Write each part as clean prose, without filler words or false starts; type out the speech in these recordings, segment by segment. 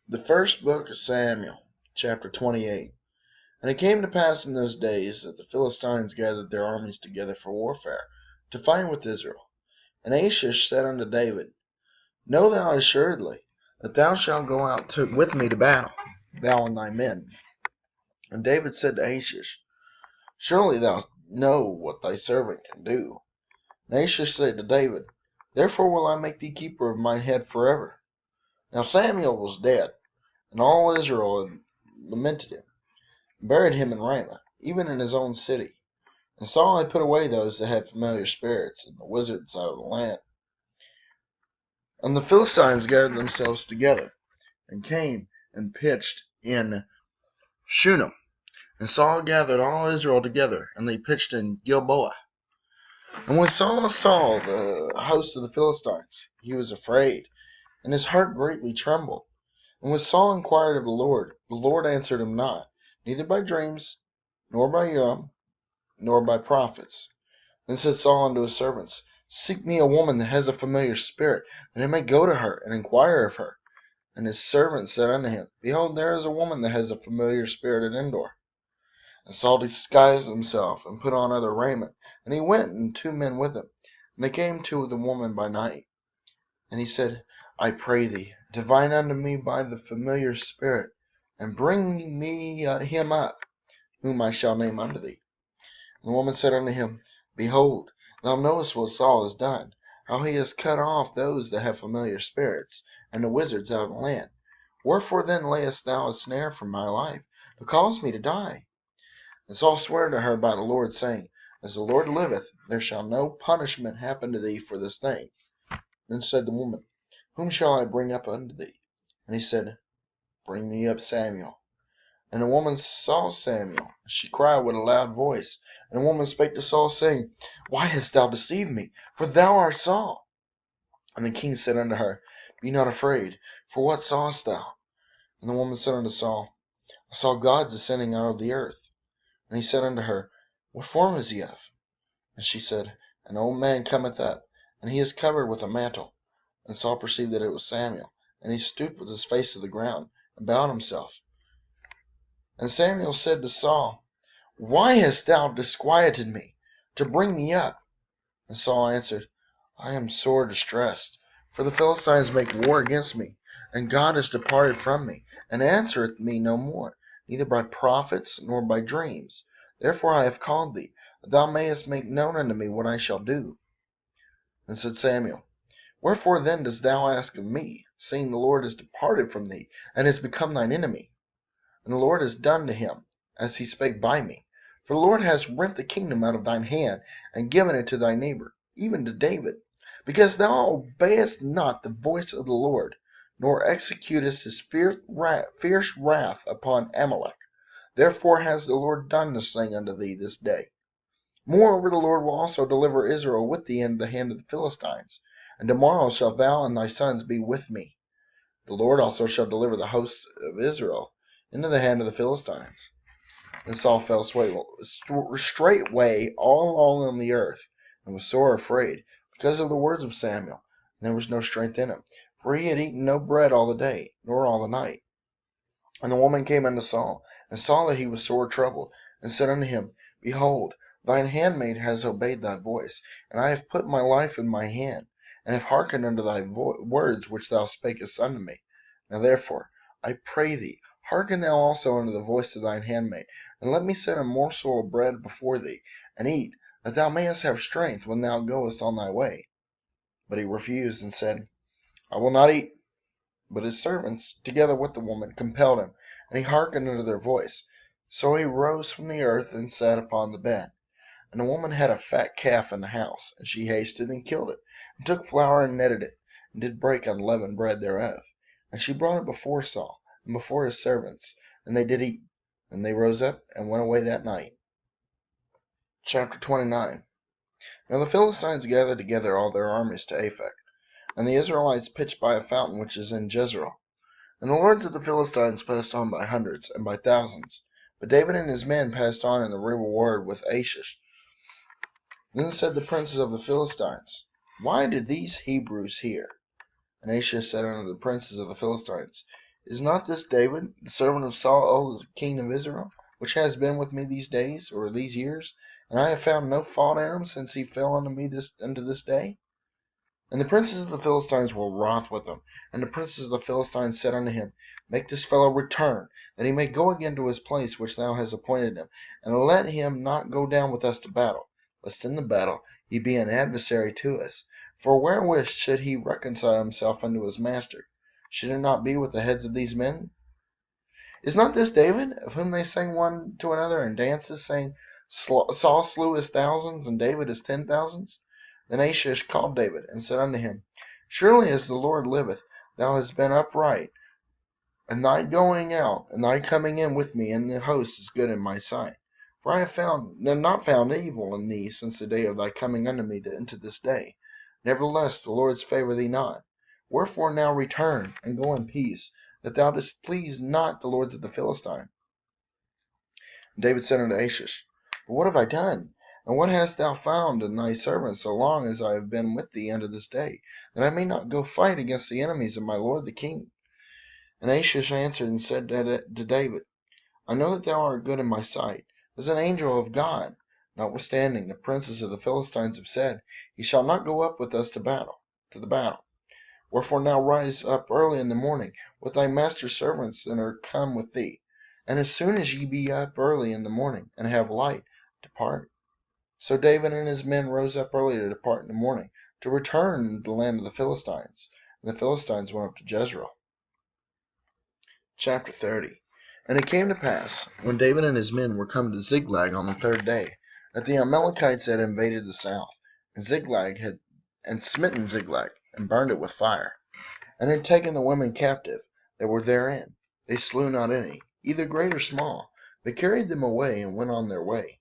The first book of Samuel, chapter 28. And it came to pass in those days that the Philistines gathered their armies together for warfare, to fight with Israel. And Achish said unto David, Know thou assuredly that thou shalt go out with me to battle, thou and thy men. And David said to Achish, Surely thou know what thy servant can do. And Achish said to David, Therefore will I make thee keeper of mine head forever. Now Samuel was dead, and all Israel had lamented him, and buried him in Ramah, even in his own city. And Saul had put away those that had familiar spirits, and the wizards out of the land. And the Philistines gathered themselves together, and came and pitched in Shunem. And Saul gathered all Israel together, and they pitched in Gilboa. And when Saul saw the host of the Philistines, he was afraid, and his heart greatly trembled. And when Saul inquired of the Lord answered him not, neither by dreams, nor by Urim, nor by prophets. Then said Saul unto his servants, Seek me a woman that has a familiar spirit, that I may go to her, and inquire of her. And his servants said unto him, Behold, there is a woman that has a familiar spirit at Endor. And Saul disguised himself, and put on other raiment, and he went, and 2 men with him. And they came to the woman by night. And he said, I pray thee, divine unto me by the familiar spirit, and bring me him up, whom I shall name unto thee. And the woman said unto him, Behold, thou knowest what Saul has done, how he has cut off those that have familiar spirits, and the wizards out of the land. Wherefore then layest thou a snare for my life, to cause me to die? And Saul sware to her by the Lord, saying, As the Lord liveth, there shall no punishment happen to thee for this thing. Then said the woman, Whom shall I bring up unto thee? And he said, Bring me up Samuel. And the woman saw Samuel, and she cried with a loud voice. And the woman spake to Saul, saying, Why hast thou deceived me? For thou art Saul. And the king said unto her, Be not afraid, for what sawest thou? And the woman said unto Saul, I saw God descending out of the earth. And he said unto her, What form is he of? And she said, An old man cometh up, and he is covered with a mantle. And Saul perceived that it was Samuel, and he stooped with his face to the ground, and bowed himself. And Samuel said to Saul, Why hast thou disquieted me, to bring me up? And Saul answered, I am sore distressed, for the Philistines make war against me, and God is departed from me, and answereth me no more, neither by prophets nor by dreams. Therefore I have called thee, that thou mayest make known unto me what I shall do. And said Samuel, Wherefore then dost thou ask of me, seeing the Lord is departed from thee, and is become thine enemy? And the Lord has done to him, as he spake by me. For the Lord has rent the kingdom out of thine hand, and given it to thy neighbor, even to David, because thou obeyest not the voice of the Lord, nor executest his fierce wrath upon Amalek. Therefore has the Lord done this thing unto thee this day. Moreover, the Lord will also deliver Israel with thee into the hand of the Philistines. And tomorrow shalt thou and thy sons be with me. The Lord also shall deliver the host of Israel into the hand of the Philistines. And Saul fell straightway all along on the earth, and was sore afraid, because of the words of Samuel. And there was no strength in him, for he had eaten no bread all the day, nor all the night. And the woman came unto Saul, and saw that he was sore troubled, and said unto him, Behold, thine handmaid has obeyed thy voice, and I have put my life in my hand, and have hearkened unto thy words which thou spakest unto me. Now therefore, I pray thee, hearken thou also unto the voice of thine handmaid, and let me set a morsel of bread before thee, and eat, that thou mayest have strength when thou goest on thy way. But he refused, and said, I will not eat. But his servants, together with the woman, compelled him, and he hearkened unto their voice. So he rose from the earth, and sat upon the bed. And the woman had a fat calf in the house, and she hasted and killed it, and took flour and kneaded it, and did break unleavened bread thereof. And she brought it before Saul, and before his servants, and they did eat. And they rose up, and went away that night. Chapter 29. Now the Philistines gathered together all their armies to Aphek, and the Israelites pitched by a fountain which is in Jezreel. And the lords of the Philistines passed on by hundreds and by thousands. But David and his men passed on in the reward with Achish. Then said the princes of the Philistines, Why do these Hebrews here? And Achish said unto the princes of the Philistines, Is not this David, the servant of Saul, the king of Israel, which has been with me these days, or these years? And I have found no fault in him since he fell unto me unto this day. And the princes of the Philistines were wroth with him. And the princes of the Philistines said unto him, Make this fellow return, that he may go again to his place which thou hast appointed him, and let him not go down with us to battle, lest in the battle he be an adversary to us. For wherewith should he reconcile himself unto his master? Should it not be with the heads of these men? Is not this David, of whom they sang one to another in dances, saying, Saul slew his thousands, and David his 10,000s? Then Achish called David, and said unto him, Surely as the Lord liveth, thou hast been upright, and thy going out and thy coming in with me in the host is good in my sight. For I have not found evil in thee since the day of thy coming unto me into this day. Nevertheless the Lord favour thee not. Wherefore now return, and go in peace, that thou displease not the lords of the Philistines. And David said unto Achish, But what have I done? And what hast thou found in thy servant so long as I have been with thee unto this day, that I may not go fight against the enemies of my lord the king? And Achish answered and said to David, I know that thou art good in my sight, as an angel of God. Notwithstanding, the princes of the Philistines have said, He shall not go up with us to the battle. Wherefore now rise up early in the morning with thy master's servants that are come with thee. And as soon as ye be up early in the morning, and have light, depart. So David and his men rose up early to depart in the morning, to return into the land of the Philistines. And the Philistines went up to Jezreel. Chapter 30. And it came to pass, when David and his men were come to Ziklag on the third day, that the Amalekites had invaded the south, and smitten Ziklag, and burned it with fire, and had taken the women captive that were therein. They slew not any, either great or small, but carried them away, and went on their way.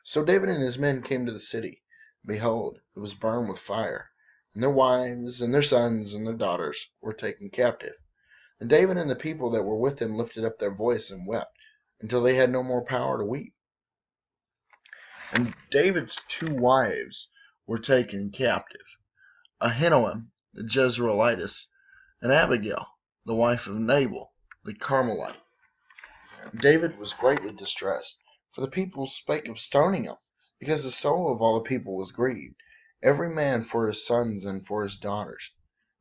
So David and his men came to the city. Behold, it was burned with fire, and their wives, and their sons, and their daughters were taken captive. And David and the people that were with him lifted up their voice and wept, until they had no more power to weep. And David's 2 wives were taken captive, Ahinoam the Jezreelitess, and Abigail, the wife of Nabal the Carmelite. David was greatly distressed, for the people spake of stoning him, because the soul of all the people was grieved, every man for his sons and for his daughters.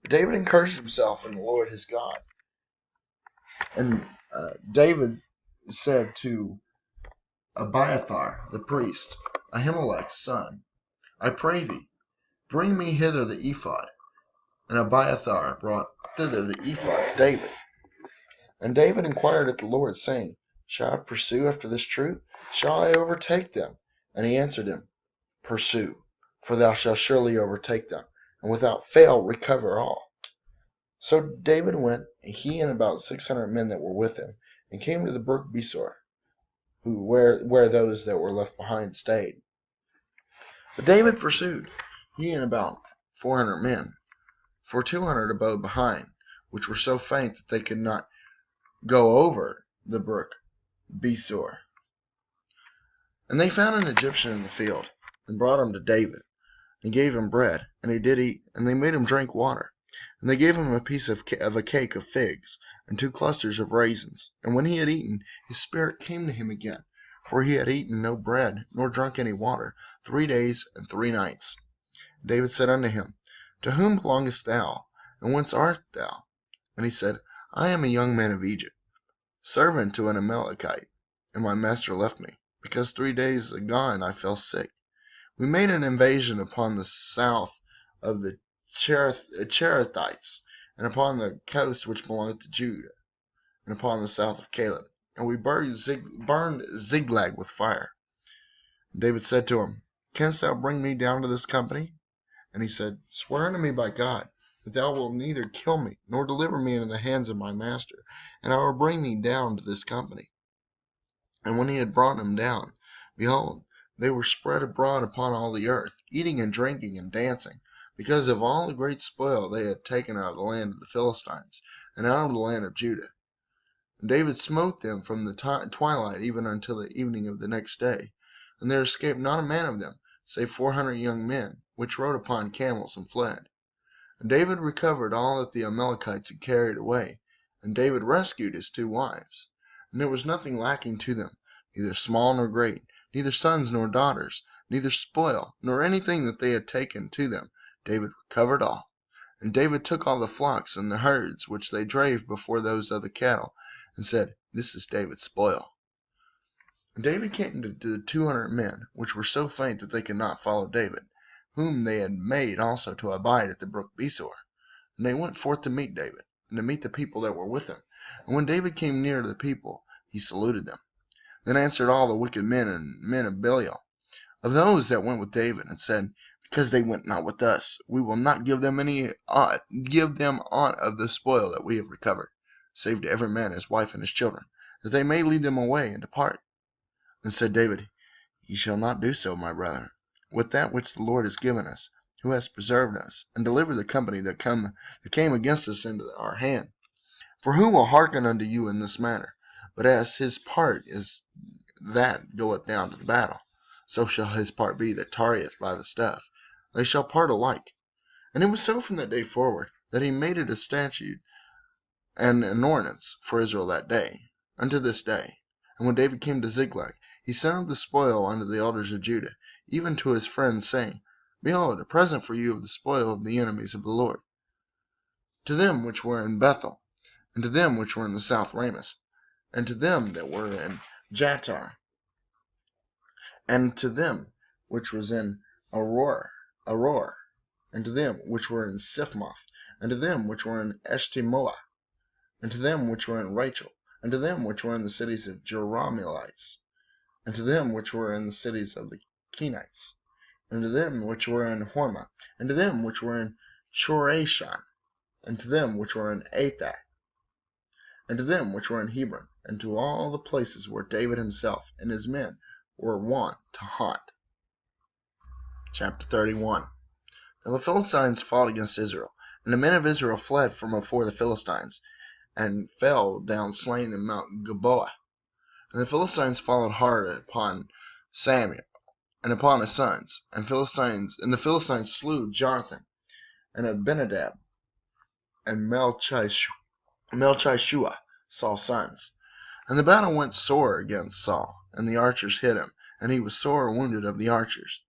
But David encouraged himself in the Lord his God. And David said to Abiathar the priest, Ahimelech's son, I pray thee, bring me hither the ephod. And Abiathar brought thither the ephod of David. And David inquired at the Lord, saying, Shall I pursue after this troop? Shall I overtake them? And he answered him, Pursue, for thou shalt surely overtake them, and without fail recover all. So David went, he and about 600 men that were with him, and came to the brook Besor, where those that were left behind stayed. But David pursued, he and about 400 men, for 200 abode behind, which were so faint that they could not go over the brook Besor. And they found an Egyptian in the field, and brought him to David, and gave him bread, and he did eat, and they made him drink water. And they gave him a piece of a cake of figs, and 2 clusters of raisins. And when he had eaten, his spirit came to him again, for he had eaten no bread, nor drunk any water, 3 days and 3 nights. David said unto him, To whom belongest thou, and whence art thou? And he said, I am a young man of Egypt, servant to an Amalekite, and my master left me, because 3 days agone I fell sick. We made an invasion upon the south of the Cherethites, and upon the coast which belongeth to Judah, and upon the south of Caleb, and we burned Ziklag with fire. And David said to him, Canst thou bring me down to this company? And he said, Swear unto me by God, that thou wilt neither kill me, nor deliver me into the hands of my master, and I will bring thee down to this company. And when he had brought him down, behold, they were spread abroad upon all the earth, eating and drinking and dancing, because of all the great spoil they had taken out of the land of the Philistines, and out of the land of Judah. And David smote them from the twilight even until the evening of the next day, and there escaped not a man of them, save 400 young men, which rode upon camels and fled. And David recovered all that the Amalekites had carried away, And David rescued his 2 wives. And there was nothing lacking to them, neither small nor great, neither sons nor daughters, neither spoil, nor anything that they had taken to them. David recovered all. And David took all the flocks and the herds which they drave before those of the cattle, and said, This is David's spoil. And David came to the 200 men, which were so faint that they could not follow David, whom they had made also to abide at the brook Besor. And they went forth to meet David, and to meet the people that were with him. And when David came near to the people, he saluted them. Then answered all the wicked men and men of Belial, of those that went with David, and said, Because they went not with us, we will not give them aught of the spoil that we have recovered, save to every man his wife and his children, that they may lead them away and depart. And said David, Ye shall not do so, my brethren, with that which the Lord has given us, who has preserved us, and delivered the company that came against us into our hand. For who will hearken unto you in this matter? But as his part is that goeth down to the battle, so shall his part be that tarrieth by the stuff. They shall part alike. And it was so from that day forward, that he made it a statute and an ordinance for Israel that day, unto this day. And when David came to Ziklag, he sent of the spoil unto the elders of Judah, even to his friends, saying, Behold, a present for you of the spoil of the enemies of the Lord, to them which were in Bethel, and to them which were in the south Ramoth, and to them that were in Jattar, and to them which was in Aror, and to them which were in Siphmoth, and to them which were in Eshtemoa, and to them which were in Rachel, and to them which were in the cities of Jerahmeelites, and to them which were in the cities of the Kenites, and to them which were in Hormah, and to them which were in Chorashan, and to them which were in Athah, and to them which were in Hebron, and to all the places where David himself and his men were wont to haunt. Chapter 31. Now the Philistines fought against Israel, and the men of Israel fled from before the Philistines, and fell down slain in Mount Gilboa. And the Philistines followed hard upon Samuel, and upon his sons, and the Philistines slew Jonathan, and Abinadab, and Melchishua, Saul's sons. And the battle went sore against Saul, and the archers hit him, and he was sore wounded of the archers.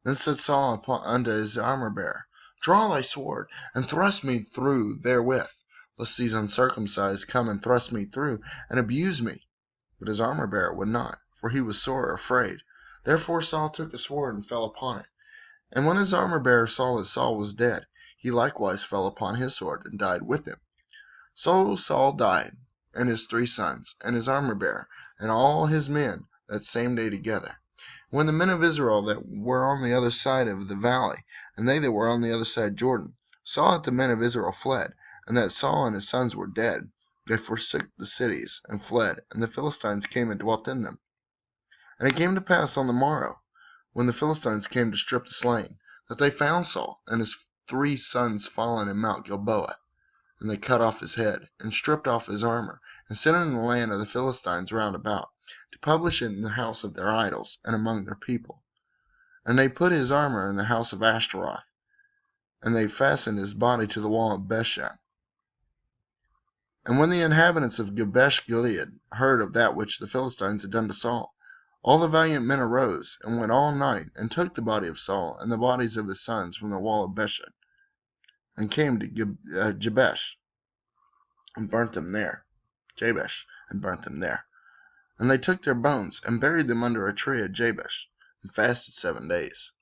Then said Saul unto his armor-bearer, Draw thy sword, and thrust me through therewith, lest these uncircumcised come and thrust me through, and abuse me. But his armor-bearer would not, for he was sore afraid. Therefore Saul took a sword and fell upon it. And when his armor-bearer saw that Saul was dead, he likewise fell upon his sword, and died with him. So Saul died, and his 3 sons, and his armor-bearer, and all his men, that same day together. When the men of Israel that were on the other side of the valley, and they that were on the other side Jordan, saw that the men of Israel fled, and that Saul and his sons were dead, they forsook the cities, and fled, and the Philistines came and dwelt in them. And it came to pass on the morrow, when the Philistines came to strip the slain, that they found Saul and his 3 sons fallen in Mount Gilboa. And they cut off his head, and stripped off his armor, and sent it in the land of the Philistines round about, to publish it in the house of their idols, and among their people. And they put his armor in the house of Ashtaroth, and they fastened his body to the wall of Bethshan. And when the inhabitants of Jabesh Gilead heard of that which the Philistines had done to Saul, all the valiant men arose, and went all night, and took the body of Saul and the bodies of his sons from the wall of Bethshan, and came to Jabesh, and burnt them there. And they took their bones, and buried them under a tree at Jabesh, and fasted 7 days.